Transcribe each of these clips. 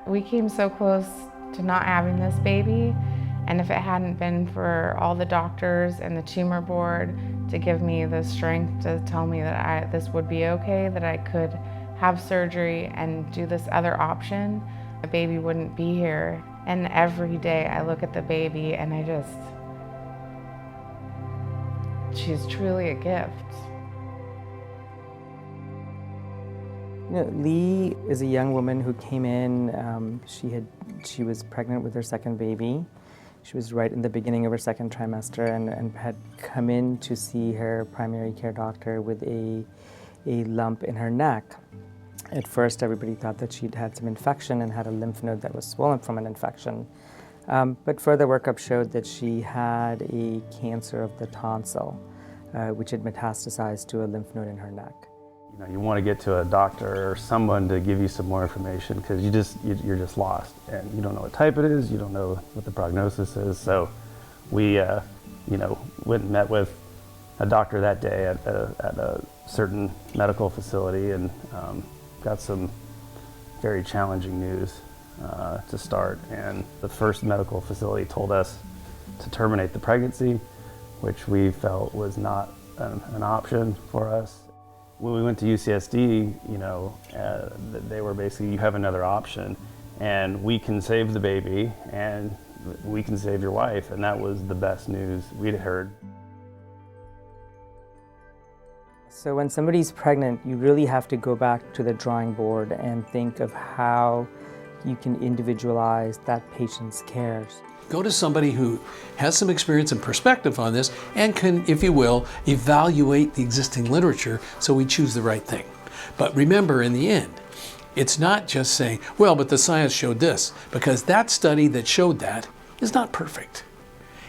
We came so close to not having this baby, and if it hadn't been for all the doctors and the tumor board to give me the strength to tell me that this would be okay, that I could have surgery and do this other option, the baby wouldn't be here. And every day I look at the baby and she's truly a gift. Leigh is a young woman who came in. She was pregnant with her second baby. She was right in the beginning of her second trimester and had come in to see her primary care doctor with a lump in her neck. At first, everybody thought that she'd had some infection and had a lymph node that was swollen from an infection. But further workup showed that she had a cancer of the tonsil, which had metastasized to a lymph node in her neck. You want to get to a doctor or someone to give you some more information because you're just lost and you don't know what type it is, you don't know what the prognosis is. So we went and met with a doctor that day at a certain medical facility and got some very challenging news to start. And the first medical facility told us to terminate the pregnancy, which we felt was not an option for us. When we went to UCSD, they were basically, you have another option, and we can save the baby, and we can save your wife, and that was the best news we'd heard. So when somebody's pregnant, you really have to go back to the drawing board and think of how you can individualize that patient's cares. Go to somebody who has some experience and perspective on this and can, if you will, evaluate the existing literature so we choose the right thing. But remember, in the end, it's not just saying, well, but the science showed this, because that study that showed that is not perfect.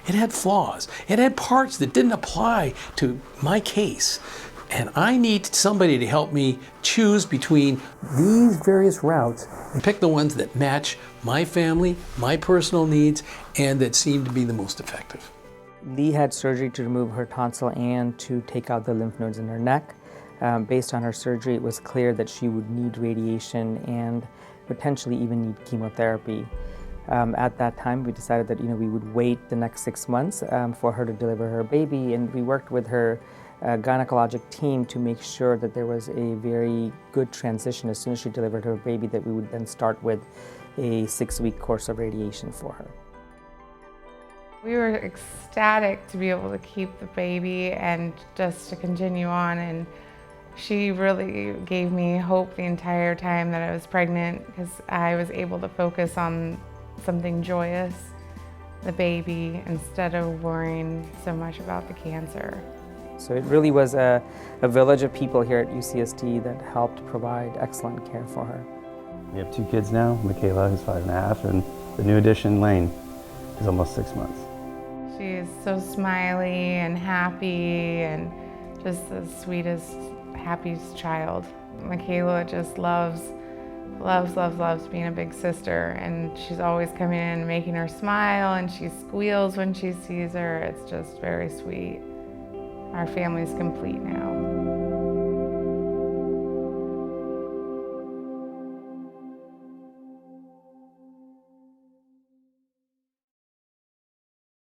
It had flaws. It had parts that didn't apply to my case. And I need somebody to help me choose between these various routes and pick the ones that match my family, my personal needs, and that seem to be the most effective. Leigh had surgery to remove her tonsil and to take out the lymph nodes in her neck. Based on her surgery, it was clear that she would need radiation and potentially even need chemotherapy. At that time, we decided that we would wait the next 6 months for her to deliver her baby, and we worked with her gynecologic team to make sure that there was a very good transition as soon as she delivered her baby, that we would then start with a 6-week course of radiation for her. We were ecstatic to be able to keep the baby and just to continue on, and she really gave me hope the entire time that I was pregnant because I was able to focus on something joyous, the baby, instead of worrying so much about the cancer. So it really was a village of people here at UCSD that helped provide excellent care for her. We have 2 kids now, Michaela, who's 5.5, and the new addition, Leigh, is almost 6 months. She's so smiley and happy and just the sweetest, happiest child. Michaela just loves being a big sister, and she's always coming in and making her smile, and she squeals when she sees her. It's just very sweet. Our family's complete now.